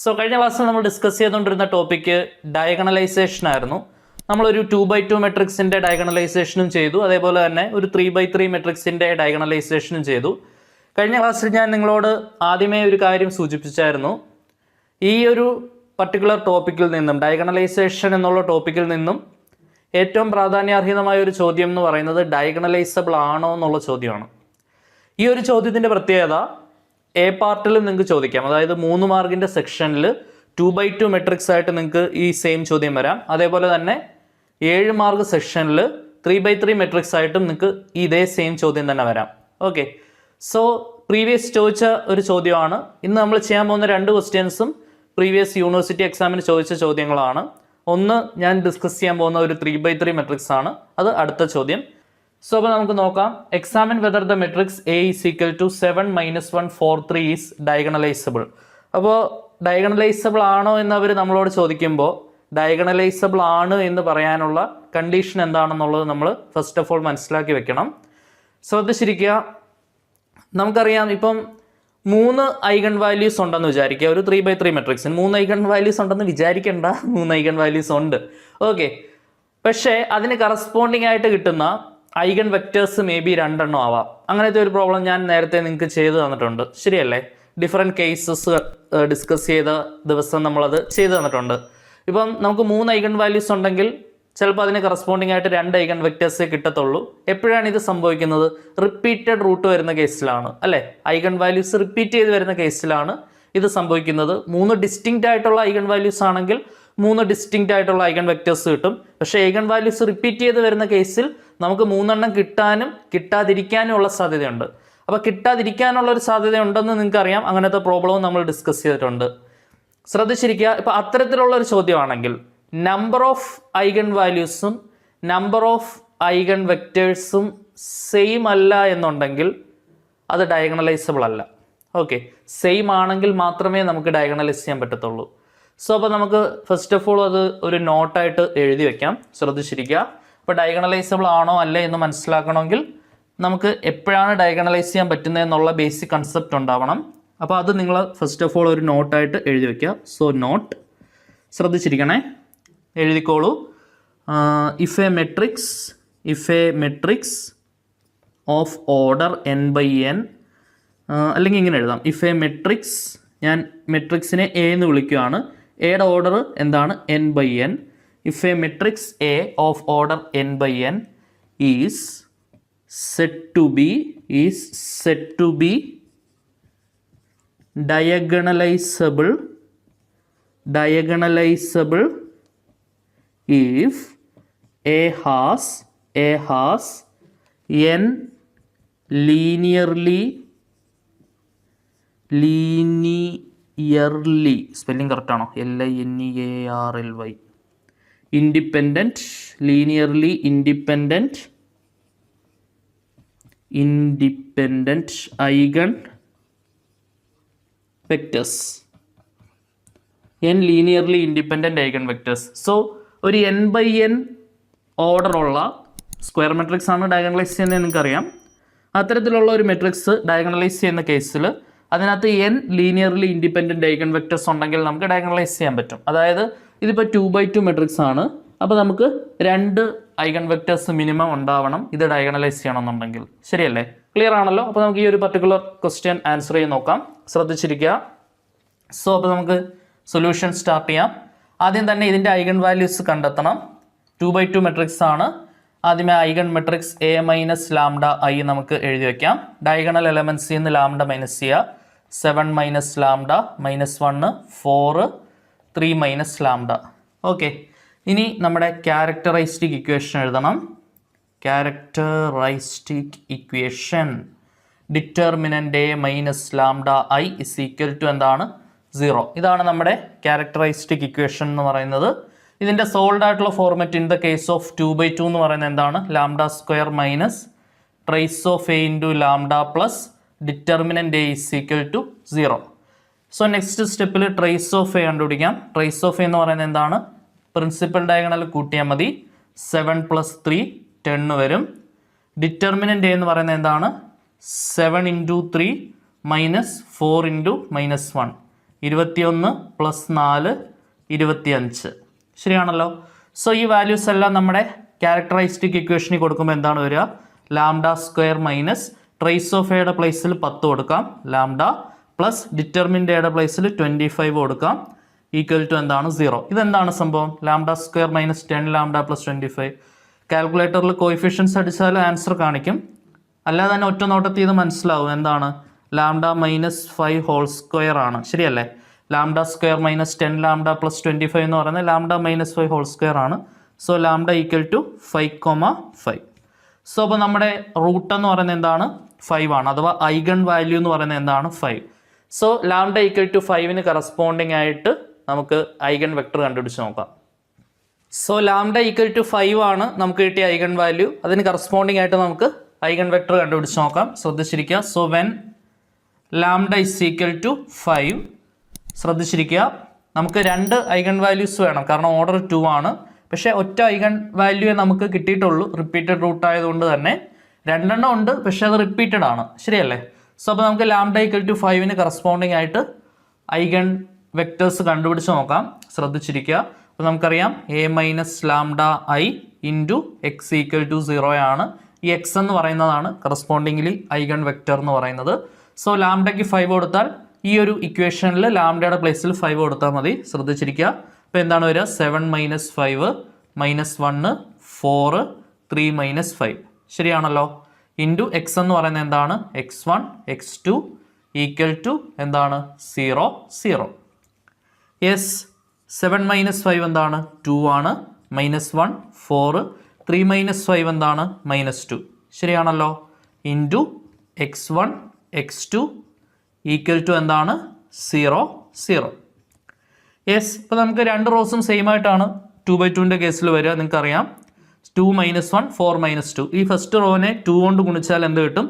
So കഴിഞ്ഞ ക്ലാസ്സിൽ നമ്മൾ ഡിസ്കസ് ചെയ്തുകൊണ്ടിരുന്ന ടോപ്പിക്ക് ഡയഗണലൈസേഷൻ ആയിരുന്നു. നമ്മളൊരു 2x2 മെട്രിക്സിൻ്റെ ഡയഗണലൈസേഷനും ചെയ്തു, അതേപോലെ തന്നെ ഒരു 3x3 മെട്രിക്സിൻ്റെ ഡയഗണലൈസേഷനും ചെയ്തു. കഴിഞ്ഞ ക്ലാസ്സിൽ ഞാൻ നിങ്ങളോട് ആദ്യമേ ഒരു കാര്യം സൂചിപ്പിച്ചായിരുന്നു. ഈ ഒരു പർട്ടിക്കുലർ ടോപ്പിക്കിൽ നിന്നും, ഡയഗണലൈസേഷൻ എന്നുള്ള ടോപ്പിക്കിൽ നിന്നും ഏറ്റവും പ്രാധാന്യാർഹിതമായ ഒരു ചോദ്യം എന്ന് പറയുന്നത് ഡയഗണലൈസബിൾ ആണോ എന്നുള്ള ചോദ്യമാണ്. ഈ ഒരു ചോദ്യത്തിൻ്റെ പ്രത്യേകത എ പാർട്ടിലും നിങ്ങൾക്ക് ചോദിക്കാം. അതായത് 3 മാർക്കിൻ്റെ സെക്ഷനിൽ 2x2 മെട്രിക്സ് ആയിട്ട് നിങ്ങൾക്ക് ഈ സെയിം ചോദ്യം വരാം. അതേപോലെ തന്നെ 7 മാർക്ക് സെക്ഷനിൽ 3x3 മെട്രിക്സ് ആയിട്ടും നിങ്ങൾക്ക് ഇതേ സെയിം ചോദ്യം തന്നെ വരാം. ഓക്കെ, സോ പ്രീവിയസ് ചോദിച്ച ഒരു ചോദ്യമാണ്. ഇന്ന് നമ്മൾ ചെയ്യാൻ പോകുന്ന 2 ക്വസ്റ്റ്യൻസും പ്രീവിയസ് യൂണിവേഴ്സിറ്റി എക്സാമിന് ചോദിച്ച ചോദ്യങ്ങളാണ്. ഒന്ന് ഞാൻ ഡിസ്കസ് ചെയ്യാൻ പോകുന്ന ഒരു 3x3 മെട്രിക്സ് ആണ്, അത് അടുത്ത ചോദ്യം. സോ അപ്പോൾ നമുക്ക് നോക്കാം. Examine whether the matrix A is equal to 7 - 1 4 3 is diagonalizable. അപ്പോൾ ഡയഗണലൈസബിൾ ആണോ എന്ന് അവർ നമ്മളോട് ചോദിക്കുമ്പോൾ ഡയഗണലൈസബിൾ ആണ് എന്ന് പറയാനുള്ള കണ്ടീഷൻ എന്താണെന്നുള്ളത് നമ്മൾ ഫസ്റ്റ് ഓഫ് ഓൾ മനസ്സിലാക്കി വെക്കണം. ശ്രദ്ധിച്ചിരിക്കുക. നമുക്കറിയാം, ഇപ്പം 3 ഐഗൺ വാല്യൂസ് ഉണ്ടെന്ന് വിചാരിക്കുക. ഒരു 3x3 മെട്രിക്സിന് 3 ഐഗൺ വാല്യൂസ് ഉണ്ടെന്ന് വിചാരിക്കേണ്ട, 3 ഐഗൺ വാല്യൂസ് ഉണ്ട്. ഓക്കെ, പക്ഷേ അതിന് കറസ്പോണ്ടിങ് ആയിട്ട് കിട്ടുന്ന ഐഗൺ വെക്റ്റേഴ്സ് മേ ബി 2 എണ്ണം ആവാം. അങ്ങനത്തെ ഒരു പ്രോബ്ലം ഞാൻ നേരത്തെ നിങ്ങൾക്ക് ചെയ്തു തന്നിട്ടുണ്ട്, ശരിയല്ലേ? ഡിഫറെൻറ്റ് കേസസ് ഡിസ്കസ് ചെയ്ത ദിവസം നമ്മളത് ചെയ്തു തന്നിട്ടുണ്ട്. ഇപ്പം നമുക്ക് 3 ഐഗൺ വാല്യൂസ് ഉണ്ടെങ്കിൽ ചിലപ്പോൾ അതിന് കറസ്പോണ്ടിങ് ആയിട്ട് 2 ഐഗൺ വെക്റ്റേഴ്സേ കിട്ടത്തുള്ളൂ. എപ്പോഴാണ് ഇത് സംഭവിക്കുന്നത്? റിപ്പീറ്റഡ് റൂട്ട് വരുന്ന കേസിലാണ്, അല്ലേ? ഐഗൺ വാല്യൂസ് റിപ്പീറ്റ് ചെയ്ത് വരുന്ന കേസിലാണ് ഇത് സംഭവിക്കുന്നത്. 3 ഡിസ്റ്റിങ്ക്റ്റ് ആയിട്ടുള്ള ഐഗൺ വാല്യൂസ് ആണെങ്കിൽ 3 ഡിസ്റ്റിങ്ക്റ്റ് ആയിട്ടുള്ള ഐഗൺ വെക്റ്റേഴ്സ് കിട്ടും. പക്ഷേ ഐഗൺ വാല്യൂസ് റിപ്പീറ്റ് ചെയ്ത് വരുന്ന കേസിൽ നമുക്ക് 3 എണ്ണം കിട്ടാനും കിട്ടാതിരിക്കാനും ഉള്ള സാധ്യതയുണ്ട്. അപ്പോൾ കിട്ടാതിരിക്കാനുള്ള ഒരു സാധ്യത ഉണ്ടെന്ന് നിങ്ങൾക്കറിയാം. അങ്ങനത്തെ പ്രോബ്ലവും നമ്മൾ ഡിസ്കസ് ചെയ്തിട്ടുണ്ട്. ശ്രദ്ധിച്ചിരിക്കുക. ഇപ്പോൾ അത്തരത്തിലുള്ള ഒരു ചോദ്യമാണെങ്കിൽ നമ്പർ ഓഫ് ഐഗൺ വാല്യൂസും നമ്പർ ഓഫ് ഐഗൺ വെക്റ്റേഴ്സും സെയിം അല്ല എന്നുണ്ടെങ്കിൽ അത് ഡയഗണലൈസബിൾ അല്ല. ഓക്കെ, സെയിം ആണെങ്കിൽ മാത്രമേ നമുക്ക് ഡയഗണലൈസ് ചെയ്യാൻ പറ്റത്തുള്ളൂ. സോ അപ്പോൾ നമുക്ക് ഫസ്റ്റ് ഓഫ് ഓൾ അത് ഒരു നോട്ടായിട്ട് എഴുതി വെക്കാം. ശ്രദ്ധിച്ചിരിക്കുക. അപ്പോൾ ഡയഗണലൈസബിൾ ആണോ അല്ലേ എന്ന് മനസ്സിലാക്കണമെങ്കിൽ നമുക്ക് എപ്പോഴാണ് ഡയഗണലൈസ് ചെയ്യാൻ പറ്റുന്നത് എന്നുള്ള ബേസിക് കൺസെപ്റ്റ് ഉണ്ടാവണം. അപ്പോൾ അത് നിങ്ങൾ ഫസ്റ്റ് ഓഫ് ഓൾ ഒരു നോട്ടായിട്ട് എഴുതി വയ്ക്കുക. സോ നോട്ട്, ശ്രദ്ധിച്ചിരിക്കണേ, എഴുതിക്കോളൂ. If a matrix of order n/n, അല്ലെങ്കിൽ ഇങ്ങനെ എഴുതാം. ഇഫ് എ മെട്രിക്സ്, ഞാൻ മെട്രിക്സിനെ എ എന്ന് വിളിക്കുകയാണ്. എയുടെ ഓർഡർ എന്താണ്? n/n. If a matrix A of order n/n is said to be diagonalizable if A has n linearly spelling correct ആണോ? LINEARLY linearly independent eigen vectors. n linearly independent eigen vectors. So ഒരു n/n order ഉള്ള square matrix ആണ് diagonalise ചെയ്യുന്നത് നിങ്ങൾക്കറിയാം. അത്തരത്തിലുള്ള ഒരു matrix diagonalise ചെയ്യുന്ന കേസിൽ അതിനകത്ത് n linearly independent eigen vectors ഉണ്ടെങ്കിൽ നമുക്ക് ഡയഗണലൈസ് ചെയ്യാൻ പറ്റും. അതായത് ഇതിപ്പോൾ 2x2 മെട്രിക്സ് ആണ്. അപ്പോൾ നമുക്ക് 2 ഐഗൺ വെക്റ്റേഴ്സ് മിനിമം ഉണ്ടാവണം ഇത് ഡയഗണലൈസ് ചെയ്യണമെന്നുണ്ടെങ്കിൽ. ശരിയല്ലേ? ക്ലിയർ ആണല്ലോ? അപ്പോൾ നമുക്ക് ഈ ഒരു പർട്ടിക്കുലർ ക്വസ്റ്റ്യൻ ആൻസർ ചെയ്ത് നോക്കാം. ശ്രദ്ധിച്ചിരിക്കുക. സോ അപ്പോൾ നമുക്ക് സൊല്യൂഷൻ സ്റ്റാർട്ട് ചെയ്യാം. ആദ്യം തന്നെ ഇതിൻ്റെ ഐഗൺ വാല്യൂസ് കണ്ടെത്തണം. 2x2 മെട്രിക്സ് ആണ്. ആദ്യമേ ഐഗൺ മെട്രിക്സ് A - λI നമുക്ക് എഴുതി വയ്ക്കാം. ഡയഗണൽ എലമെൻസിൽ നിന്ന് ലാംഡ മൈനസ് ചെയ്യുക. 7 - λ -1 4 3 - λ. ഓക്കെ, ഇനി നമ്മുടെ ക്യാരക്ടറൈസ്റ്റിക് ഇക്വേഷൻ എഴുതണം. Characteristic equation determinant A - λI is equal to എന്താണ്? 0. ഇതാണ് നമ്മുടെ ക്യാരക്ടറൈസ്റ്റിക് ഇക്വേഷൻ എന്ന് പറയുന്നത്. ഇതിൻ്റെ സോൾഡ് ആയിട്ടുള്ള format in the case of 2x2 എന്ന് പറയുന്നത് എന്താണ്? λ² minus trace of A into λ plus determinant A is equal to 0. So next സ്റ്റെപ്പിൽ ട്രേസ് ഓഫ് A കണ്ടുപിടിക്കാം. ട്രേസ് ഓഫ് A എന്ന് പറയുന്നത് എന്താണ്? പ്രിൻസിപ്പൽ ഡയഗണൽ കൂട്ടിയാൽ മതി. 7 + 3 10 വരും. ഡിറ്റർമിനൻ്റ് A എന്ന് പറയുന്നത് എന്താണ്? 7 × 3 -4 × -1. 21 പ്ലസ് 4 25. ശരിയാണല്ലോ. സോ ഈ വാല്യൂസ് എല്ലാം നമ്മുടെ ക്യാരക്ടറൈസ്റ്റിക് ഇക്വേഷനിൽ കൊടുക്കുമ്പോൾ എന്താണ് വരിക? Lambda square minus trace of എയുടെ പ്ലേസിൽ 10 കൊടുക്കാം, ലാംഡ പ്ലസ് ഡിറ്റർമിൻ്റെ എയുടെ പ്ലേസിൽ 25 കൊടുക്കാം, ഈക്വൽ ടു എന്താണ്? 0. ഇതെന്താണ് സംഭവം? Lambda square minus 10 lambda plus 25. കാൽക്കുലേറ്ററിൽ കോയിഫിഷ്യൻസ് അടിച്ചാൽ ആൻസർ കാണിക്കും, അല്ലാതെ തന്നെ ഒറ്റ നോട്ടത്തിൽ ഇത് മനസ്സിലാവും. എന്താണ്? ലാംഡ മൈനസ് 5 ഹോൾ സ്ക്വയർ ആണ്. ശരിയല്ലേ? Lambda square minus 10 lambda plus 25 എന്ന് പറയുന്നത് ലാംഡ മൈനസ് 5 ഹോൾ സ്ക്വയർ ആണ്. So lambda equal to 5,5. So അപ്പോൾ നമ്മുടെ റൂട്ട് എന്ന് പറയുന്നത് എന്താണ്? 5 ആണ്, അഥവാ ഐഗൺ വാല്യൂ എന്ന് പറയുന്നത് എന്താണ്? 5. സോ ലാംഡ ഈക്വൽ ടു 5ന് കറസ്പോണ്ടിങ് ആയിട്ട് നമുക്ക് ഐഗൺ വെക്ടർ കണ്ടുപിടിച്ച് നോക്കാം. സോ ലാംഡ ഈക്വൽ ടു 5 ആണ് നമുക്ക് കിട്ടിയ ഐഗൺ വാല്യൂ. അതിന് കറസ്പോണ്ടിങ് ആയിട്ട് നമുക്ക് ഐഗൺ വെക്ടർ കണ്ടുപിടിച്ച് നോക്കാം. ശ്രദ്ധിച്ചിരിക്കുക. So when lambda is equal to 5, ശ്രദ്ധിച്ചിരിക്കുക, നമുക്ക് 2 ഐഗൺ വാല്യൂസ് വേണം, കാരണം ഓർഡർ 2 ആണ്. പക്ഷേ ഒറ്റ ഐഗൺ വാല്യൂയെ നമുക്ക് കിട്ടിയിട്ടുള്ളൂ, റിപ്പീറ്റഡ് റൂട്ട് ആയതുകൊണ്ട് തന്നെ. 2 എണ്ണം ഉണ്ട്, പക്ഷേ അത് റിപ്പീറ്റഡ് ആണ്. ശരിയല്ലേ? സോ അപ്പോൾ നമുക്ക് ലാംഡ ഈക്വൽ ടു 5ന് കറസ്പോണ്ടിങ് ആയിട്ട് ഐഗൺ വെക്ടേഴ്സ് കണ്ടുപിടിച്ച് നോക്കാം. ശ്രദ്ധിച്ചിരിക്കുക. അപ്പോൾ നമുക്കറിയാം A minus lambda I into x equal to 0 ആണ്. ഈ എക്സ് എന്ന് പറയുന്നതാണ് കറസ്പോണ്ടിങ്ങിലി ഐഗൺ വെക്ടർ എന്ന് പറയുന്നത്. സോ ലാംഡയ്ക്ക് 5 കൊടുത്താൽ ഈ ഒരു ഇക്വേഷനിൽ ലാംഡയുടെ പ്ലേസിൽ 5 കൊടുത്താൽ മതി. ശ്രദ്ധിച്ചിരിക്കുക. അപ്പോൾ എന്താണ് വരിക? 7 മൈനസ് 5 മൈനസ് 1 4 3 മൈനസ് 5. ശരിയാണല്ലോ. ഇൻറ്റു എക്സ് എന്ന് പറയുന്നത് എന്താണ്? x1 x2 ഈക്വൽ ടു എന്താണ്? 0 0. യെസ്, 7 മൈനസ് 5 എന്താണ്? 2 ആണ്. മൈനസ് 1 4 3 മൈനസ് 5 എന്താണ്? -2. ശരിയാണല്ലോ. Into x1 x2 equal to എന്താണ്? 0 0. യെസ്, ഇപ്പോൾ നമുക്ക് 2 റോസും സെയിം ആയിട്ടാണ് 2/2ൻ്റെ കേസിൽ വരിക. നിങ്ങൾക്കറിയാം 2 മൈനസ് 1 4 മൈനസ് 2. ഈ ഫസ്റ്റ് റോനെ 2 കൊണ്ട് ഗുണിച്ചാൽ എന്ത് കിട്ടും?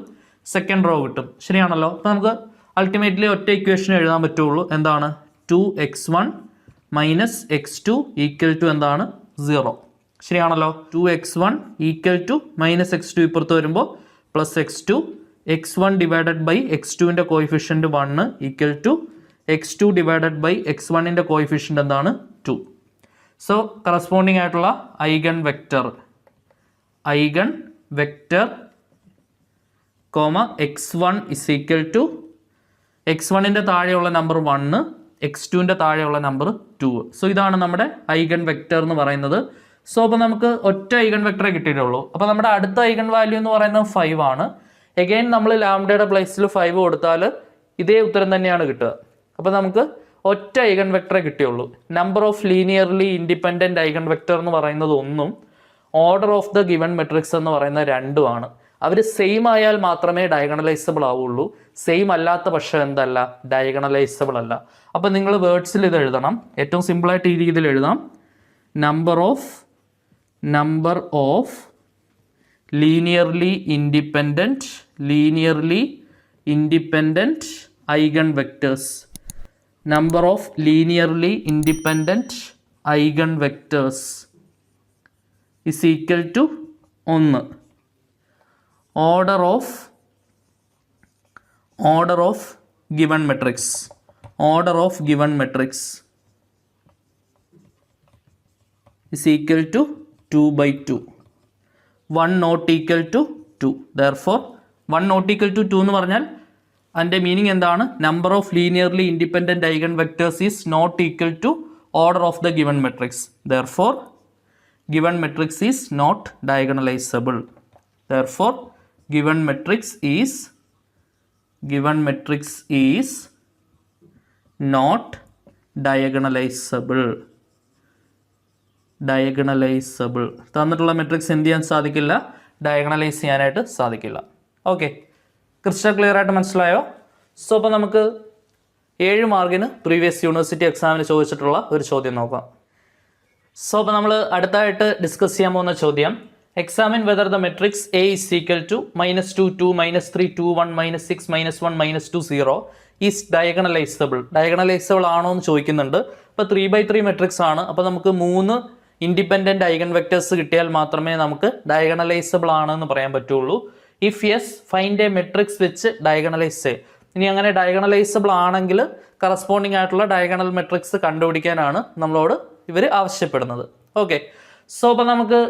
സെക്കൻഡ് റോ കിട്ടും. ശരിയാണല്ലോ. അപ്പോൾ നമുക്ക് അൾട്ടിമേറ്റ്ലി ഒറ്റ ഇക്വേഷൻ എഴുതാൻ പറ്റുള്ളൂ. എന്താണ്? 2x1 minus x2 equal to എന്താണ്? 0. ശരിയാണല്ലോ. 2x1 equal to minus x2 ഇപ്പുറത്ത് വരുമ്പോൾ plus x2, x1 divided by x2ൻ്റെ coefficient 1 equal to x2 divided by x1ൻ്റെ കോയിഫിഷ്യൻറ്റ് എന്താണ്? 2. സോ കറസ്പോണ്ടിങ് ആയിട്ടുള്ള eigen vector comma x1 is equal to x1ൻ്റെ താഴെയുള്ള നമ്പർ 1, x2ൻ്റെ താഴെയുള്ള നമ്പർ 2. സോ ഇതാണ് നമ്മുടെ ഐഗൺ വെക്റ്റർ എന്ന് പറയുന്നത്. സോ അപ്പോൾ നമുക്ക് ഒറ്റ ഐഗൺ വെക്ടറെ കിട്ടിയിട്ടുള്ളൂ. അപ്പോൾ നമ്മുടെ അടുത്ത ഐഗൺ വാല്യൂ എന്ന് പറയുന്നത് 5 ആണ്. എഗെയിൻ നമ്മൾ ലാംഡയുടെ പ്ലേസിൽ 5 കൊടുത്താൽ ഇതേ ഉത്തരം തന്നെയാണ് കിട്ടുക. അപ്പോൾ നമുക്ക് ഒറ്റ ഐഗൺ വെക്ടറെ കിട്ടിയുള്ളൂ. Number of linearly independent eigenvector എന്ന് പറയുന്നത് 1ഉം order of the given matrix എന്ന് പറയുന്നത് 2 ആണ്. അവർ സെയിം ആയാൽ മാത്രമേ ഡയഗണലൈസബിൾ ആവുള്ളൂ. സെയിം അല്ലാത്ത പക്ഷം എന്തല്ല? ഡയഗണലൈസബിൾ അല്ല. അപ്പോൾ നിങ്ങൾ വേർഡ്സിൽ ഇത് എഴുതണം. ഏറ്റവും സിമ്പിളായിട്ട് ഈ രീതിയിൽ എഴുതാം. Number of linearly independent eigen vectors. Number of linearly independent eigen vectors is equal to 1. Order of given matrix is equal to 2/2. 1 not equal to 2. Therefore 1 not equal to 2 എന്ന് പറഞ്ഞാൽ അതിൻ്റെ മീനിങ് എന്താണ്? Number of linearly independent eigen vectors is not equal to order of the given matrix. Therefore given matrix is not diagonalizable. Therefore given matrix is not diagonalizable. തന്നിട്ടുള്ള matrix എന്ത് ചെയ്യാൻ സാധിക്കില്ല? Diagonalise ചെയ്യാനായിട്ട് സാധിക്കില്ല. ഓക്കെ, ക്രിസ്റ്റൽ ക്ലിയർ ആയിട്ട് മനസ്സിലായോ? So അപ്പോൾ നമുക്ക് 7 മാർക്കിന് പ്രീവിയസ് യൂണിവേഴ്സിറ്റി എക്സാമിന് ചോദിച്ചിട്ടുള്ള ഒരു ചോദ്യം നോക്കാം. സോ അപ്പോൾ നമ്മൾ അടുത്തായിട്ട് ഡിസ്കസ് ചെയ്യാൻ പോകുന്ന ചോദ്യം, examine whether the matrix A is equal to -2 2 -3 2 1 -6 -1 -2 0 is diagonalizable ആണോ എന്ന് ചോദിക്കുന്നുണ്ട്. അപ്പോൾ 3/3 മെട്രിക്സ് ആണ്. അപ്പോൾ നമുക്ക് 3 ഇൻഡിപെൻഡൻറ്റ് ഐഗൺ വെക്ടേഴ്സ് കിട്ടിയാൽ മാത്രമേ നമുക്ക് ഡയഗണലൈസബിൾ ആണെന്ന് പറയാൻ പറ്റുള്ളൂ. If yes, find A matrix വെച്ച് ഡയഗണലൈസ്. ഇനി അങ്ങനെ ഡയഗണലൈസബിൾ ആണെങ്കിൽ കറസ്പോണ്ടിങ് ആയിട്ടുള്ള ഡയഗണൽ മെട്രിക്സ് കണ്ടുപിടിക്കാനാണ് നമ്മളോട് ഇവർ ആവശ്യപ്പെടുന്നത്. ഓക്കെ, സോ അപ്പോൾ നമുക്ക്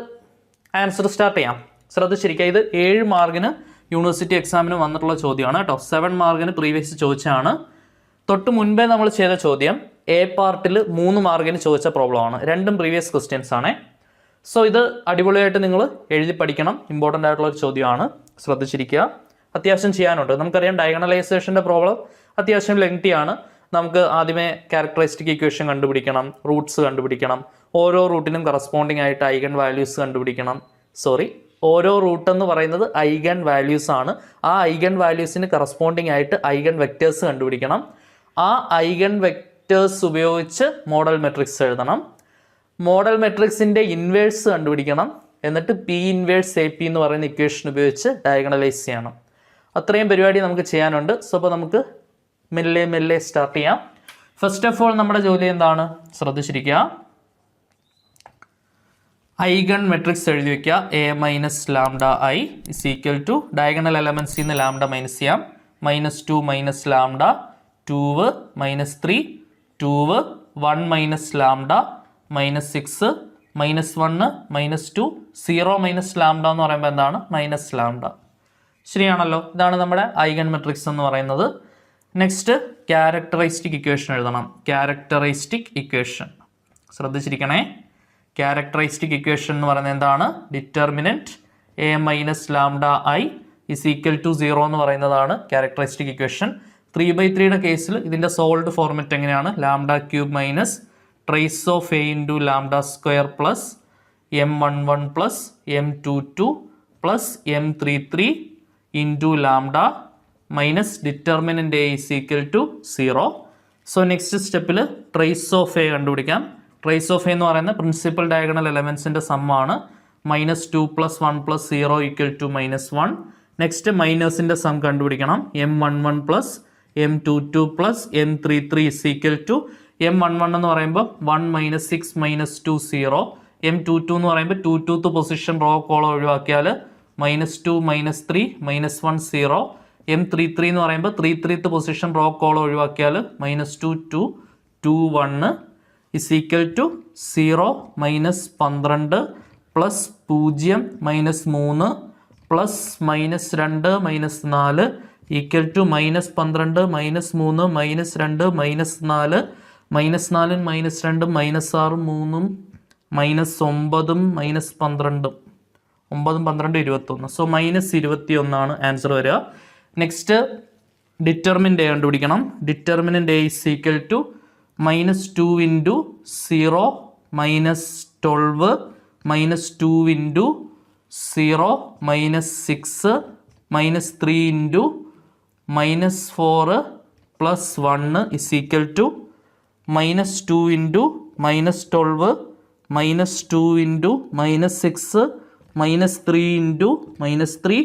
ആൻസർ സ്റ്റാർട്ട് ചെയ്യാം. ശ്രദ്ധിച്ചിരിക്കുക, ഇത് 7 മാർക്കിന് യൂണിവേഴ്സിറ്റി എക്സാമിന് വന്നിട്ടുള്ള ചോദ്യമാണ് കേട്ടോ. 7 മാർക്കിന് പ്രീവിയസ് ചോദിച്ചതാണ്. തൊട്ട് മുൻപേ നമ്മൾ ചെയ്ത ചോദ്യം എ പാർട്ടിൽ 3 മാർക്കിന് ചോദിച്ച പ്രോബ്ലമാണ്. രണ്ടും പ്രീവിയസ് ക്വസ്റ്റ്യൻസ് ആണ്. സോ ഇത് അടിപൊളിയായിട്ട് നിങ്ങൾ എഴുതി പഠിക്കണം. ഇമ്പോർട്ടൻ്റ് ആയിട്ടുള്ള ഒരു ചോദ്യമാണ്. ശ്രദ്ധിച്ചിരിക്കുക, അത്യാവശ്യം ചെയ്യാനുണ്ട്. നമുക്കറിയാം ഡയഗണലൈസേഷൻ്റെ പ്രോബ്ലം അത്യാവശ്യം ലെങ്തി ആണ്. നമുക്ക് ആദ്യമേ ക്യാരക്ടറിസ്റ്റിക് ഇക്വേഷൻ കണ്ടുപിടിക്കണം, റൂട്ട്സ് കണ്ടുപിടിക്കണം, ഓരോ റൂട്ടിനും കറസ്പോണ്ടിങ് ആയിട്ട് ഐഗൺ വാല്യൂസ് കണ്ടുപിടിക്കണം. ഓരോ റൂട്ട് എന്ന് പറയുന്നത് ഐഗൺ വാല്യൂസ് ആണ്. ആ ഐഗൺ വാല്യൂസിന് കറസ്പോണ്ടിങ് ആയിട്ട് ഐഗൺ വെക്റ്റേഴ്സ് കണ്ടുപിടിക്കണം. ആ ഐഗൺ വെക്റ്റേഴ്സ് ഉപയോഗിച്ച് മോഡൽ മെട്രിക്സ് എഴുതണം. മോഡൽ മെട്രിക്സിൻ്റെ ഇൻവേഴ്സ് കണ്ടുപിടിക്കണം. എന്നിട്ട് പി ഇൻവേഴ്സ് എ പി എന്ന് പറയുന്ന ഇക്വേഷൻ ഉപയോഗിച്ച് ഡയഗണലൈസ് ചെയ്യണം. അത്രയും പരിപാടി നമുക്ക് ചെയ്യാനുണ്ട്. സോ അപ്പോൾ നമുക്ക് മെല്ലെ മെല്ലെ സ്റ്റാർട്ട് ചെയ്യാം. ഫസ്റ്റ് ഓഫ് ഓൾ നമ്മുടെ ജോലി എന്താണ്? ശ്രദ്ധിച്ചിരിക്കുക, ഐഗൺ മെട്രിക്സ് എഴുതി വയ്ക്കുക. A minus lambda I is equal to diagonal എലമെൻസിൽ നിന്ന് ലാംഡ മൈനസ് ചെയ്യാം. -2 minus lambda, 2 minus 3, 2 1 minus lambda, -6 -1 -2 0 minus lambda എന്ന് പറയുമ്പോൾ എന്താണ്? Minus lambda. ശരിയാണല്ലോ? ഇതാണ് നമ്മുടെ ഐഗൺ മെട്രിക്സ് എന്ന് പറയുന്നത്. നെക്സ്റ്റ് ക്യാരക്ടറിസ്റ്റിക് ഇക്വേഷൻ എഴുതണം. ക്യാരക്ടറിസ്റ്റിക് ഇക്വേഷൻ ശ്രദ്ധിച്ചിരിക്കണേ. ക്യാരക്ടറിസ്റ്റിക് ഇക്വേഷൻ എന്ന് പറയുന്നത് എന്താണ്? Determinant A minus lambda I is equal to 0 എന്ന് പറയുന്നതാണ് ക്യാരക്ടറിസ്റ്റിക് ഇക്വേഷൻ. 3/3 കേസിൽ ഇതിൻ്റെ സോൾഡ് ഫോർമാറ്റ് എങ്ങനെയാണ്? Lambda cube minus trace of A into lambda square plus m11 plus m22 plus m33 into lambda minus determinant A is equal to 0. So next സ്റ്റെപ്പിൽ trace of A കണ്ടുപിടിക്കാം. Trace of A എന്ന് പറയുന്നത് principal diagonal എലമെൻസിൻ്റെ സമ്മാണ്. -2 + 1 + 0 equal to -1. Next മൈനസിൻ്റെ sum കണ്ടുപിടിക്കണം. m11 plus m22 plus m33 is equal to m11 എന്ന് പറയുമ്പോൾ 1 - 6 - 2 0. m22 എന്ന് പറയുമ്പോൾ 22th പൊസിഷൻ റോ കോളം ഒഴിവാക്കിയാൽ -2 -3 -1 0. m33 എന്ന് പറയുമ്പോൾ 33th പൊസിഷൻ റോ കോളം ഒഴിവാക്കിയാൽ -2 2 2 1 is equal to 0 -12 plus 0 -3 plus -2 -4 equal to -12 -3 -2 -4 -4 -2 -2 -6 -9 -12 9 12 21. So -21 ആണ് ആൻസർ വരിക. നെക്സ്റ്റ് ഡിറ്റർമിനൻ്റ് എ കണ്ടുപിടിക്കണം. Determinant A is equal to -2 into 0 -12 -2 into 0 -6 -3 into -4 plus 1 is equal to -2 into -12 -2 into -6 -3 into -3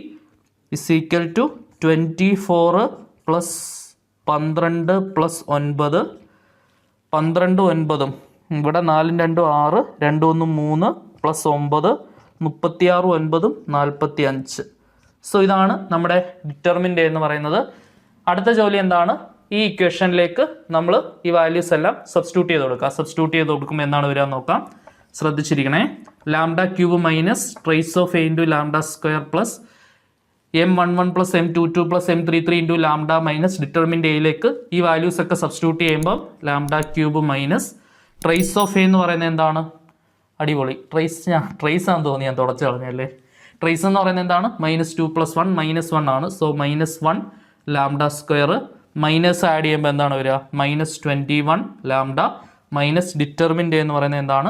is equal to 24 plus 12 plus 9 12 9 ഇവിടെ 4 2 6 2 1 3 plus 9 36 9 45. So ഇതാണ് നമ്മുടെ determinant എന്ന് പറയുന്നത്. അടുത്ത ജോലി എന്താണ്? ഈ ഇക്വേഷനിലേക്ക് നമ്മൾ ഈ വാല്യൂസ് എല്ലാം സബ്സ്റ്റിറ്റ്യൂട്ട് ചെയ്ത് കൊടുക്കുക. സബ്സ്റ്റിറ്റ്യൂട്ട് ചെയ്ത് കൊടുക്കുമ്പോൾ എന്താണ് വരിക നോക്കാം. ശ്രദ്ധിച്ചിരിക്കണേ. Lambda cube minus trace of A into lambda square plus m11 plus m22 plus m33 into lambda minus determinant എയിലേക്ക് ഈ വാല്യൂസ് ഒക്കെ സബ്സ്റ്റിറ്റ്യൂട്ട് ചെയ്യുമ്പോൾ lambda cube minus trace of A എന്ന് പറയുന്നത് എന്താണ്? അടിപൊളി. ട്രേസ് ആണെന്ന് തോന്നി, ഞാൻ തുടച്ചു കളഞ്ഞല്ലേ. ട്രേസ് എന്ന് പറയുന്നത് എന്താണ്? -2 + 1 -1 ആണ്. So -1 lambda square minus add ചെയ്യുമ്പോൾ എന്താണ് വരിക? -21 ലാംഡ മൈനസ് ഡിറ്റർമിൻ്റ് എന്ന് പറയുന്നത് എന്താണ്?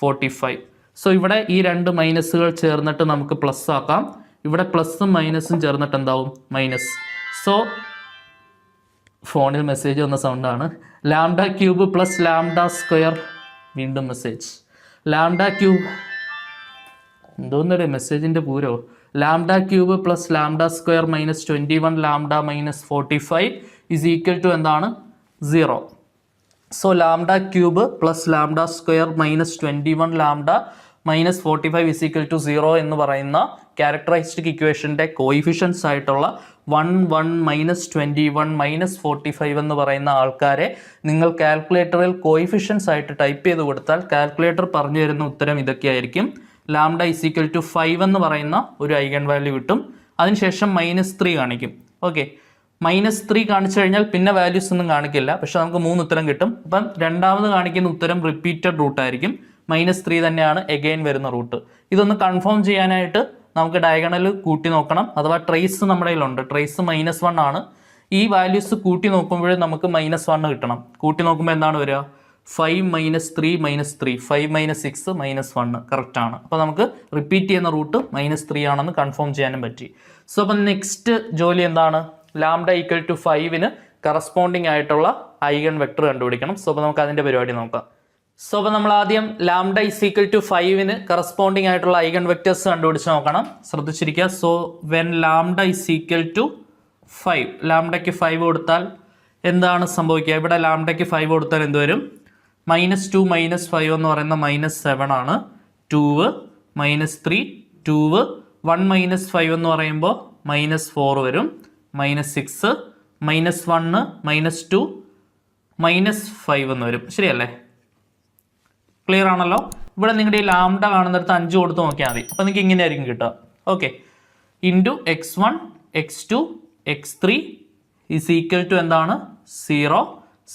45. സോ ഇവിടെ ഈ രണ്ട് മൈനസുകൾ ചേർന്നിട്ട് നമുക്ക് പ്ലസ് ആക്കാം. ഇവിടെ പ്ലസും മൈനസും ചേർന്നിട്ട് എന്താവും? മൈനസ്. സോ ഫോണിൽ മെസ്സേജ് വന്ന സൗണ്ടാണ്. Lambda cube plus lambda square, വീണ്ടും മെസ്സേജ്. ലാംഡ ക്യൂബ് എന്തോന്നല്ലേ മെസ്സേജിൻ്റെ പൂരോ. Lambda cube plus lambda square -21 lambda -45 is equal to എന്താണ്? 0. So lambda cube plus lambda square -21 lambda -45 is equal to 0 എന്ന് പറയുന്ന ക്യാരക്ടറിസ്റ്റിക് ഇക്വേഷൻ്റെ കോയിഫിഷ്യൻസ് ആയിട്ടുള്ള 1, 1, -21, -45 എന്ന് പറയുന്ന ആൾക്കാരെ നിങ്ങൾ കാൽക്കുലേറ്ററിൽ കോയിഫിഷ്യൻസ് ആയിട്ട് ടൈപ്പ് ചെയ്ത് കൊടുത്താൽ കാൽക്കുലേറ്റർ പറഞ്ഞു തരുന്ന ഉത്തരം ഇതൊക്കെയായിരിക്കും. ലാംഡ = 5 എന്ന് പറയുന്ന ഒരു ഐഗൺ വാല്യൂ കിട്ടും. അതിനുശേഷം -3 കാണിക്കും. ഓക്കെ, -3 കാണിച്ചു കഴിഞ്ഞാൽ പിന്നെ വാല്യൂസ് ഒന്നും കാണിക്കില്ല, പക്ഷെ നമുക്ക് 3 ഉത്തരം കിട്ടും. അപ്പം രണ്ടാമത് കാണിക്കുന്ന ഉത്തരം റിപ്പീറ്റഡ് റൂട്ടായിരിക്കും. -3 തന്നെയാണ് എഗെയിൻ വരുന്ന റൂട്ട്. ഇതൊന്ന് കൺഫേം ചെയ്യാനായിട്ട് നമുക്ക് ഡയഗണൽ കൂട്ടി നോക്കണം, അഥവാ ട്രേസ് നമ്മുടെ കയ്യിലുണ്ട്. ട്രേസ് -1 ആണ്. ഈ വാല്യൂസ് കൂട്ടി നോക്കുമ്പോൾ നമുക്ക് -1 കിട്ടണം. കൂട്ടി നോക്കുമ്പോൾ എന്താണ് വരിക? 5 -3 -3 5 -6 -1 കറക്റ്റ് ആണ്. അപ്പോൾ നമുക്ക് റിപ്പീറ്റ് ചെയ്യുന്ന റൂട്ട് -3 ആണെന്ന് കൺഫേം ചെയ്യാനും പറ്റി. സോ അപ്പം നെക്സ്റ്റ് ജോലി എന്താണ്? ലാംഡ = 5 കറസ്പോണ്ടിങ് ആയിട്ടുള്ള ഐഗൺ വെക്ടർ കണ്ടുപിടിക്കണം. സോ അപ്പോൾ നമുക്ക് അതിൻ്റെ പരിപാടി നോക്കാം. സോ അപ്പോൾ നമ്മൾ ആദ്യം ലാംഡ = 5 കറസ്പോണ്ടിങ് ആയിട്ടുള്ള ഐഗൺ വെക്ടേഴ്സ് കണ്ടുപിടിച്ച് നോക്കണം. ശ്രദ്ധിച്ചിരിക്കുക. സോ വെൻ ലാംഡ = 5, ലാംഡയ്ക്ക് 5 കൊടുത്താൽ എന്താണ് സംഭവിക്കുക? ഇവിടെ ലാംഡയ്ക്ക് 5 കൊടുത്താൽ എന്ത് വരും? -2 -5 എന്ന് പറയുന്ന -7 ആണ്. 2 -3 2 1 -5 എന്ന് പറയുമ്പോൾ -4 വരും. -6 -1 -2 -5 എന്ന് വരും. ശരിയല്ലേ? ക്ലിയർ ആണല്ലോ? ഇവിടെ നിങ്ങളുടെ ഈ ലാംഡ കാണുന്നിടത്ത് 5 കൊടുത്ത് നോക്കിയാൽ മതി. അപ്പോൾ നിങ്ങൾക്ക് ഇങ്ങനെയായിരിക്കും കിട്ടുക. ഓക്കെ, x1 x2 x3 = എന്താണ്? 0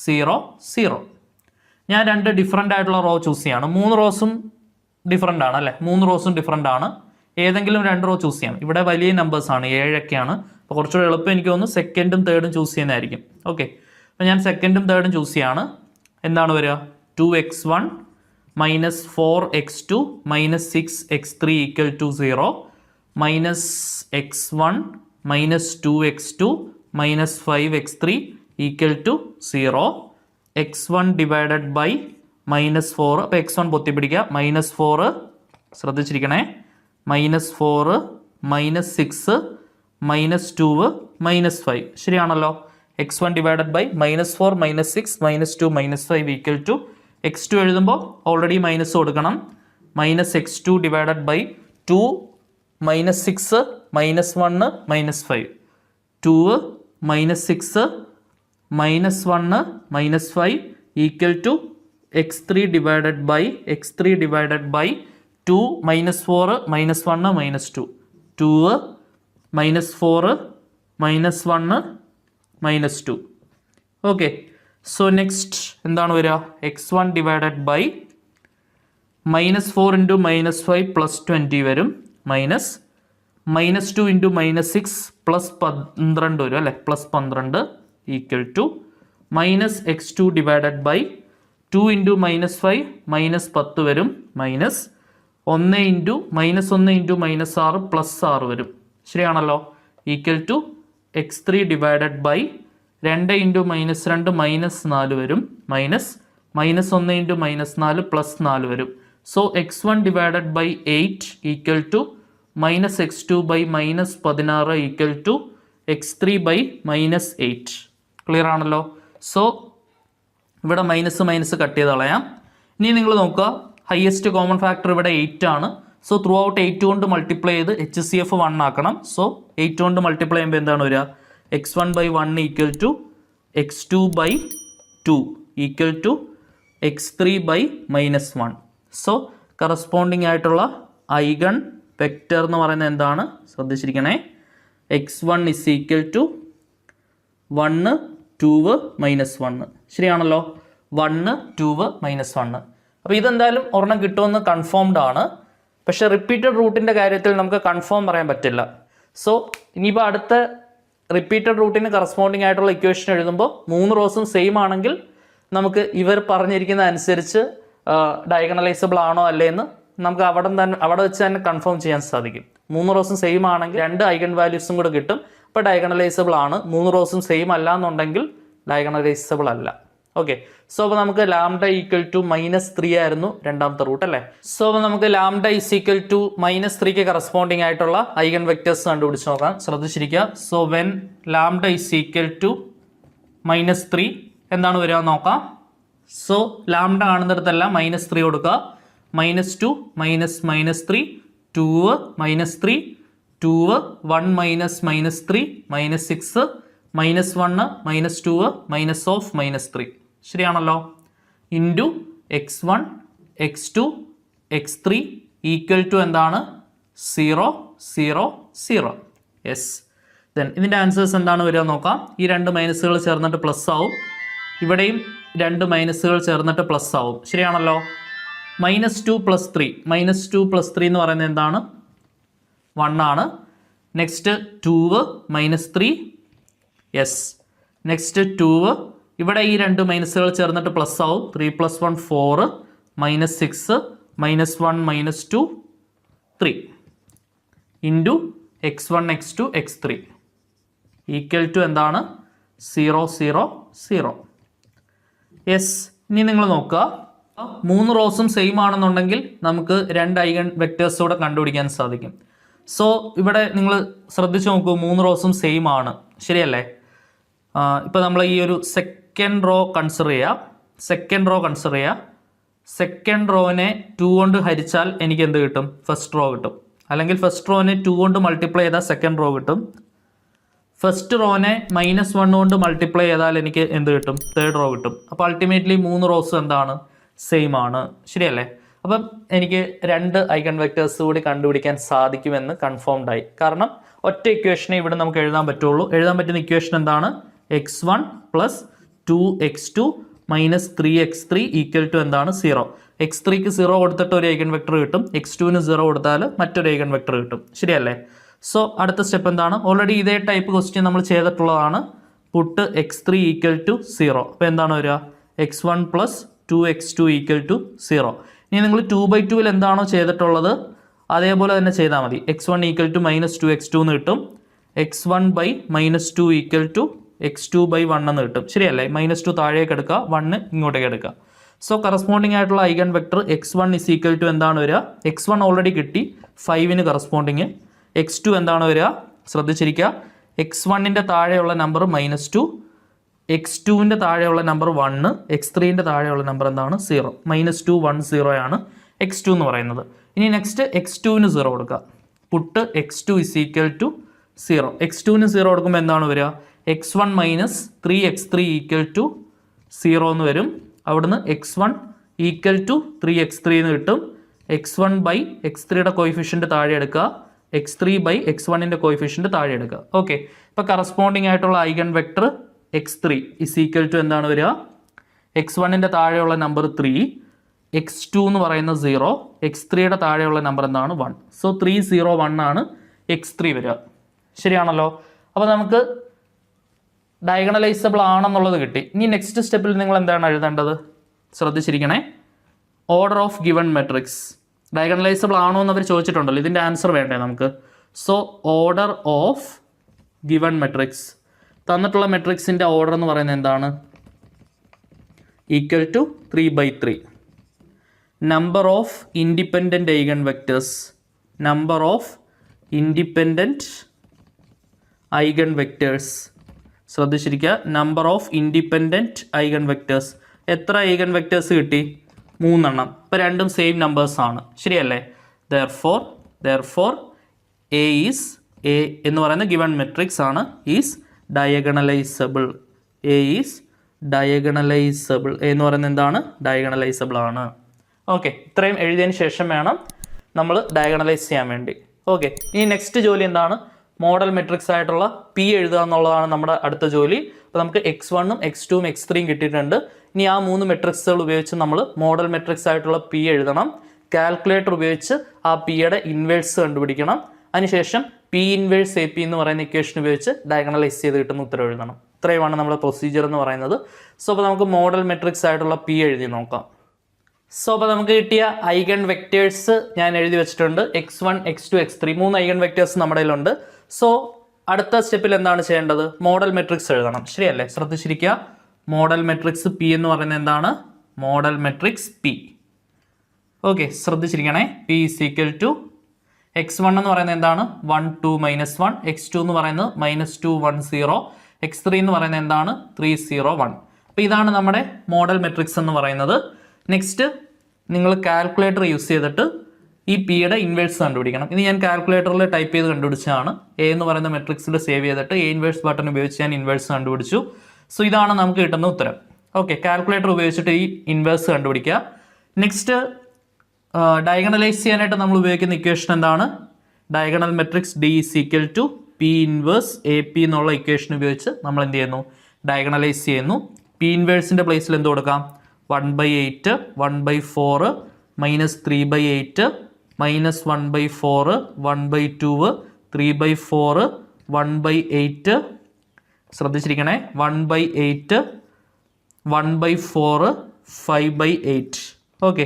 0 0. ഞാൻ 2 ഡിഫറൻ്റ് ആയിട്ടുള്ള റോ ചൂസ് ചെയ്യാണ്. 3 റോസും ഡിഫറൻ്റ് ആണ് അല്ലേ? 3 റോസും ഡിഫറൻ്റ് ആണ്. ഏതെങ്കിലും 2 റോ ചൂസ് ചെയ്യാം. ഇവിടെ വലിയ നമ്പേഴ്സാണ്, 7 ഒക്കെയാണ്. അപ്പോൾ കുറച്ചുകൂടെ എളുപ്പം എനിക്ക് തോന്നുന്നു സെക്കൻഡും തേർഡും ചൂസ് ചെയ്യുന്നതായിരിക്കും. ഓക്കെ, അപ്പോൾ ഞാൻ സെക്കൻഡും തേർഡും ചൂസ് ചെയ്യാണ്. എന്താണ് വരിക? 2x1 -4x2 -6x3 = 0 -x1 -2x2 -5x3 = 0 x1 divided by -4. അപ്പോൾ x1 പൊത്തിപ്പിടിക്കുക. -4 ശ്രദ്ധിച്ചിരിക്കണേ. -4 -6 -2 -5 ശരിയാണല്ലോ? x1 ഡിവൈഡഡ് ബൈ -4 -6 -2 -5 = x2 എഴുതുമ്പോൾ ഓൾറെഡി മൈനസ് കൊടുക്കണം. -x2 divided by 2 -6 -1 -5 2 -6 -1 -5 = x3 divided by 2 -4 -1 -2 2 -4 -1 -2. Okay, so next എന്താണ് വരിക? x1 ഡിവൈഡഡ് ബൈ -4 × -5 +20 വരും. -2 × -6 +12 വരും അല്ലേ? +12 = -x2 ഡിവൈഡഡ് ബൈ 2 × -5 -10 വരും. -1 × -6 +6 വരും. ശരിയാണല്ലോ? x3 ഡിവൈഡഡ് ബൈ 2 × -2 -4 വരും. -1 × -4 +4 വരും. So x1 divided by 8 = -x2 by -16 = x3 by -8. Clear ആണല്ലോ? സോ ഇവിടെ മൈനസ് കട്ട് ചെയ്ത് കളയാം. ഇനി നിങ്ങൾ നോക്കുക, ഹയസ്റ്റ് കോമൺ ഫാക്ടർ ഇവിടെ 8 ആണ്. സോ ത്രൂ ഔട്ട് 8 കൊണ്ട് മൾട്ടിപ്ലൈ ചെയ്ത് HCF 1 ആക്കണം. സോ 8 കൊണ്ട് മൾട്ടിപ്ലൈ ചെയ്യുമ്പോൾ എന്താണ് വരിക? x1 by 1 = x2 by 2 = x3 by -1. So corresponding ആയിട്ടുള്ള ഐഗൺ വെക്റ്റർ എന്ന് പറയുന്നത് എന്താണ്? ശ്രദ്ധിച്ചിരിക്കണേ. x1 = 1 2 -1 ശരിയാണല്ലോ? 1 2 -1. അപ്പോൾ ഇതെന്തായാലും ഒരെണ്ണം കിട്ടുമെന്ന് കൺഫേംഡ് ആണ്. പക്ഷേ റിപ്പീറ്റഡ് റൂട്ടിൻ്റെ കാര്യത്തിൽ നമുക്ക് കൺഫേം പറയാൻ പറ്റില്ല. സോ ഇനിയിപ്പോൾ അടുത്ത റിപ്പീറ്റഡ് റൂട്ടിന് കറസ്പോണ്ടിങ് ആയിട്ടുള്ള ഇക്വേഷൻ എഴുതുമ്പോൾ 3 റോസും സെയിം ആണെങ്കിൽ നമുക്ക് ഇവർ പറഞ്ഞിരിക്കുന്ന അനുസരിച്ച് ഡയഗണലൈസബിൾ ആണോ അല്ലേ എന്ന് നമുക്ക് അവിടെ വെച്ച് തന്നെ കൺഫേം ചെയ്യാൻ സാധിക്കും. 3 റോസും സെയിം ആണെങ്കിൽ 2 ഐഗൺ വാല്യൂസും കൂടെ കിട്ടും. അപ്പോൾ ഡയഗണലൈസബിൾ ആണ്. 3 റോസും സെയിം അല്ല എന്നുണ്ടെങ്കിൽ ഡയഗണലൈസബിൾ അല്ല. ഓക്കെ, സോ അപ്പോൾ നമുക്ക് ലാംഡ = -3 ആയിരുന്നു രണ്ടാമത്തെ റൂട്ട് അല്ലേ? സോ അപ്പോൾ നമുക്ക് ലാംഡ = -3ക്ക് കറസ്പോണ്ടിങ് ആയിട്ടുള്ള ഐഗൺ വെക്ടേഴ്സ് കണ്ടുപിടിച്ച് നോക്കാം. ശ്രദ്ധിച്ചിരിക്കുക. സോ വെൻ ലാംഡ = -3 എന്താണ് വരിക നോക്കാം. സോ ലാംഡ കാണുന്നിടത്തെല്ലാം -3 കൊടുക്കുക. -2 -3 2 -3 2 1 മൈനസ് -3 -6 -1 -2 മൈനസ് ഓഫ് -3 ശരിയാണല്ലോ into x1 x2 x3 equal to എന്താണ് 0 0 0 യെസ് ദെൻ ഇതിൻ്റെ ആൻസേഴ്സ് എന്താണ് വരിക നോക്കാം ഈ രണ്ട് മൈനസുകൾ ചേർന്നിട്ട് പ്ലസ് ആവും ഇവിടെയും രണ്ട് മൈനസുകൾ ചേർന്നിട്ട് പ്ലസ് ആവും ശരിയാണല്ലോ -2 + 3 -2 + 3 എന്ന് പറയുന്നത് എന്താണ് 1 ആണ് നെക്സ്റ്റ് 2 -3 യെസ് നെക്സ്റ്റ് 2 ഇവിടെ ഈ രണ്ട് മൈനസുകൾ ചേർന്നിട്ട് പ്ലസ് ആവും 3 + 1 4 -6 -1 -2 3 into x1 x2 x3 equal to എന്താണ് 0 0 0 യെസ് ഇനി നിങ്ങൾ നോക്കുക 3 റോസും സെയിം ആണെന്നുണ്ടെങ്കിൽ നമുക്ക് രണ്ട് ഐഗൺ വെക്ടേഴ്സ് കൂടെ കണ്ടുപിടിക്കാൻ സാധിക്കും സോ ഇവിടെ നിങ്ങൾ ശ്രദ്ധിച്ച് നോക്കൂ 3 റോസും സെയിം ആണ് ശരിയല്ലേ ഇപ്പോൾ നമ്മൾ ഈ ഒരു സെക്കൻഡ് റോ കൺസിഡർ ചെയ്യുക സെക്കൻഡ് റോവിനെ 2 കൊണ്ട് ഹരിച്ചാൽ എനിക്ക് എന്ത് കിട്ടും ഫസ്റ്റ് റോ കിട്ടും അല്ലെങ്കിൽ ഫസ്റ്റ് റോനെ 2 കൊണ്ട് മൾട്ടിപ്ലൈ ചെയ്താൽ സെക്കൻഡ് റോ കിട്ടും ഫസ്റ്റ് റോനെ -1 കൊണ്ട് മൾട്ടിപ്ലൈ ചെയ്താൽ എനിക്ക് എന്ത് കിട്ടും തേർഡ് റോ കിട്ടും അപ്പോൾ അൾട്ടിമേറ്റ്ലി 3 റോസും എന്താണ് സെയിം ആണ് ശരിയല്ലേ അപ്പം എനിക്ക് രണ്ട് ഐഗൺ വെക്ടേഴ്സ് കൂടി കണ്ടുപിടിക്കാൻ സാധിക്കുമെന്ന് കൺഫേംഡ് ആയി കാരണം ഒറ്റ ഇക്വേഷനെ ഇവിടെ നമുക്ക് എഴുതാൻ പറ്റുള്ളൂ എഴുതാൻ പറ്റുന്ന ഇക്വേഷൻ എന്താണ് x1 + 2x2 - 3x3 equal to എന്താണ് 0 x3ക്ക് 0 കൊടുത്തിട്ട് ഒരു ഐഗൺ വെക്ടർ കിട്ടും x2ന് 0 കൊടുത്താൽ മറ്റൊരു ഐഗൺ വെക്ടർ കിട്ടും ശരിയല്ലേ സോ അടുത്ത സ്റ്റെപ്പ് എന്താണ് ഓൾറെഡി ഇതേ ടൈപ്പ് ക്വസ്റ്റ്യൻ നമ്മൾ ചെയ്തിട്ടുള്ളതാണ് പുട്ട് x3 ഈക്വൽ ടു 0 അപ്പോൾ എന്താണ് വരിക x1 + 2x2 ഈക്വൽ ടു 0 ഇനി നിങ്ങൾ 2/2 എന്താണോ ചെയ്തിട്ടുള്ളത് അതേപോലെ തന്നെ ചെയ്താൽ മതി x1 ഈക്വൽ ടു -2x2 എന്ന് കിട്ടും x1/-2 ഈക്വൽ ടു x2/1 എന്ന് കിട്ടും ശരിയല്ലേ -2 താഴേക്ക് എടുക്കുക 1 ഇങ്ങോട്ടേക്ക് എടുക്കുക സോ കറസ്പോണ്ടിങ് ആയിട്ടുള്ള eigen vector x1 is equal to എന്താണ് വരിക x1 ഓൾറെഡി കിട്ടി 5ന് കറസ്പോണ്ടിങ് x2 എന്താണ് വരിക ശ്രദ്ധിച്ചിരിക്കുക x1ൻ്റെ താഴെയുള്ള നമ്പർ -2 x2ൻ്റെ താഴെയുള്ള നമ്പർ 1 x3ൻ്റെ താഴെയുള്ള നമ്പർ എന്താണ് 0 -2 1 0 ആണ് x2 എന്ന് പറയുന്നത് ഇനി നെക്സ്റ്റ് x2ന് 0 കൊടുക്കുക put x2 is equal to 0 x2ന് 0 കൊടുക്കുമ്പോൾ എന്താണ് വരിക x1 - 3x3 ഈക്വൽ ടു 0 എന്ന് വരും അവിടുന്ന് x1 ഈക്വൽ ടു 3x3 എന്ന് കിട്ടും x1/x3യുടെ കോയിഫിഷ്യൻ്റ് താഴെ എടുക്കുക x3/x1ൻ്റെ കോയിഫിഷ്യൻ്റ് താഴെ എടുക്കുക ഓക്കെ ഇപ്പോൾ കറസ്പോണ്ടിങ് ആയിട്ടുള്ള eigen vector x3 is equal to എന്താണ് വരിക x1ൻ്റെ താഴെയുള്ള നമ്പർ 3 x2 എന്ന് പറയുന്ന 0 x3യുടെ താഴെയുള്ള നമ്പർ എന്താണ് 1 സോ 3 0 1 ആണ് x3 വരിക ശരിയാണല്ലോ അപ്പോൾ നമുക്ക് ഡയഗണലൈസബിൾ ആണെന്നുള്ളത് കിട്ടി ഇനി നെക്സ്റ്റ് സ്റ്റെപ്പിൽ നിങ്ങൾ എന്താണ് എഴുതേണ്ടത് ശ്രദ്ധിച്ചിരിക്കണേ order of given matrix diagonalizable ആണോ എന്ന് അവർ ചോദിച്ചിട്ടുണ്ടല്ലോ ഇതിൻ്റെ ആൻസർ വേണ്ടേ നമുക്ക് so order of given matrix തന്നിട്ടുള്ള മെട്രിക്സിൻ്റെ ഓർഡർ എന്ന് പറയുന്നത് എന്താണ് equal to 3/3 number of independent eigen vectors number of independent eigen vectors ശ്രദ്ധിച്ചിരിക്കുക number of independent eigen vectors എത്ര ഐഗൺ വെക്ടേഴ്സ് കിട്ടി 3 എണ്ണം ഇപ്പോൾ രണ്ടും സെയിം നമ്പേഴ്സ് ആണ് ശരിയല്ലേ ദെർഫോർ എ ഈസ് എ എന്ന് പറയുന്ന ഗിവൺ മെട്രിക്സ് ആണ് is diagonalisable A is diagonalisable എന്ന് പറയുന്നത് എന്താണ് ഡയഗണലൈസബിൾ ആണ് ഓക്കെ ഇത്രയും എഴുതിയതിന് ശേഷം വേണം നമ്മൾ ഡയഗണലൈസ് ചെയ്യാൻ വേണ്ടി ഓക്കെ ഇനി നെക്സ്റ്റ് ജോലി എന്താണ് മോഡൽ മെട്രിക്സ് ആയിട്ടുള്ള പി എഴുതുക എന്നുള്ളതാണ് നമ്മുടെ അടുത്ത ജോലി അപ്പോൾ നമുക്ക് x1ഉം x2ഉം x3ഉം കിട്ടിയിട്ടുണ്ട് ഇനി ആ 3 മെട്രിക്സുകൾ ഉപയോഗിച്ച് നമ്മൾ മോഡൽ മെട്രിക്സ് ആയിട്ടുള്ള പി എഴുതണം കാൽക്കുലേറ്റർ ഉപയോഗിച്ച് ആ പിയുടെ ഇൻവേഴ്സ് കണ്ടുപിടിക്കണം അതിനുശേഷം പി ഇൻവേഴ്സ് എ പി എന്ന് പറയുന്ന ഇക്വേഷൻ ഉപയോഗിച്ച് ഡയഗണലൈസ് ചെയ്ത് കിട്ടുന്ന ഉത്തരം എഴുതണം ഇത്രയുമാണ് നമ്മുടെ പ്രൊസീജിയർ എന്ന് പറയുന്നത് സോ അപ്പോൾ നമുക്ക് മോഡൽ മെട്രിക്സ് ആയിട്ടുള്ള പി എഴുതി നോക്കാം സോ അപ്പോൾ നമുക്ക് കിട്ടിയ ഐഗൺ വെക്ടേഴ്സ് ഞാൻ എഴുതി വെച്ചിട്ടുണ്ട് x1 x2 x3 3 eigen vectors നമ്മുടെ കയ്യിലുണ്ട് സോ അടുത്ത സ്റ്റെപ്പിൽ എന്താണ് ചെയ്യേണ്ടത് മോഡൽ മെട്രിക്സ് എഴുതണം ശരിയല്ലേ ശ്രദ്ധിച്ചിരിക്കുക മോഡൽ മെട്രിക്സ് പി എന്ന് പറയുന്നത് എന്താണ് മോഡൽ മെട്രിക്സ് പി ഓക്കെ ശ്രദ്ധിച്ചിരിക്കണേ P is equal to x1 എന്ന് പറയുന്നത് എന്താണ് 1 2 -1 x2 എന്ന് പറയുന്നത് -2 1 0 x3 എന്ന് പറയുന്നത് എന്താണ് 3 0 1 അപ്പോൾ ഇതാണ് നമ്മുടെ മോഡൽ മെട്രിക്സ് എന്ന് പറയുന്നത് നെക്സ്റ്റ് നിങ്ങൾ കാൽക്കുലേറ്റർ യൂസ് ചെയ്തിട്ട് ഈ പിയുടെ ഇൻവേഴ്സ് കണ്ടുപിടിക്കണം. ഇത് ഞാൻ കാൽക്കുലേറ്ററിൽ ടൈപ്പ് ചെയ്ത് കണ്ടുപിടിച്ചതാണ്. എ എന്ന് പറയുന്ന മെട്രിക്സിൽ സേവ് ചെയ്തിട്ട് എ ഇൻവേഴ്സ് ബട്ടൺ ഉപയോഗിച്ച് ഞാൻ ഇൻവേഴ്സ് കണ്ടുപിടിച്ചു. സോ ഇതാണ് നമുക്ക് കിട്ടുന്ന ഉത്തരം. ഓക്കെ, കാൽക്കുലേറ്റർ ഉപയോഗിച്ചിട്ട് ഈ ഇൻവേഴ്സ് കണ്ടുപിടിക്കുക. നെക്സ്റ്റ് ഡയഗണലൈസ് ചെയ്യാനായിട്ട് നമ്മൾ ഉപയോഗിക്കുന്ന ഇക്വേഷൻ എന്താണ്? Diagonal matrix D is equal to P inverse A P എന്നുള്ള ഇക്വേഷൻ ഉപയോഗിച്ച് നമ്മൾ എന്ത് ചെയ്യുന്നു? ഡയഗണലൈസ് ചെയ്യുന്നു. പി ഇൻവേഴ്സിൻ്റെ പ്ലേസിൽ എന്ത് കൊടുക്കാം? 1/8 1/4 -3/8 -1/4 1/2 3/4 1/8. ശ്രദ്ധിച്ചിരിക്കണേ, 1/8 1/4 5/8. ഓക്കെ,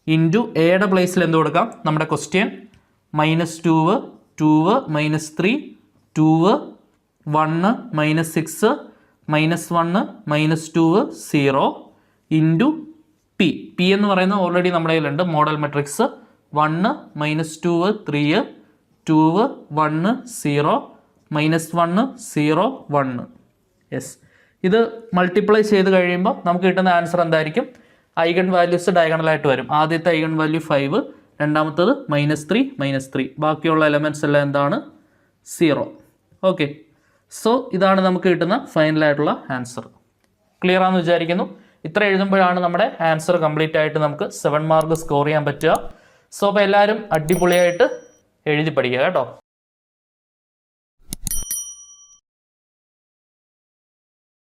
ഇൻറ്റു എയുടെ പ്ലേസിൽ എന്ത് കൊടുക്കാം? നമ്മുടെ ക്വസ്റ്റ്യൻ -2 2 -3 2 1 -6 -1 -2 0 ഇൻറ്റു പി. പി എന്ന് പറയുന്നത് ഓൾറെഡി നമ്മുടെ കയ്യിലുണ്ട്, മോഡൽ മെട്രിക്സ് 1 -2 3 2 1 0 -1 0 1. യെസ്, ഇത് മൾട്ടിപ്ലൈ ചെയ്ത് കഴിയുമ്പോൾ നമുക്ക് കിട്ടുന്ന ആൻസർ എന്തായിരിക്കും? ഐഗൺ വാല്യൂസ് ഡയഗണലായിട്ട് വരും. ആദ്യത്തെ ഐഗൺ വാല്യൂ 5, രണ്ടാമത്തത് -3 -3, ബാക്കിയുള്ള എലമെൻറ്റ്സ് എല്ലാം എന്താണ്? 0. ഓക്കെ, സോ ഇതാണ് നമുക്ക് കിട്ടുന്ന ഫൈനലായിട്ടുള്ള ആൻസർ. ക്ലിയർ ആണെന്ന് വിചാരിക്കുന്നു. ഇത്ര എഴുതുമ്പോഴാണ് നമ്മുടെ ആൻസർ കംപ്ലീറ്റ് ആയിട്ട് നമുക്ക് 7 മാർക്ക് സ്കോർ ചെയ്യാൻ പറ്റുക. സോ അപ്പോൾ എല്ലാവരും അടിപൊളിയായിട്ട് എഴുതി പഠിക്കുക കേട്ടോ.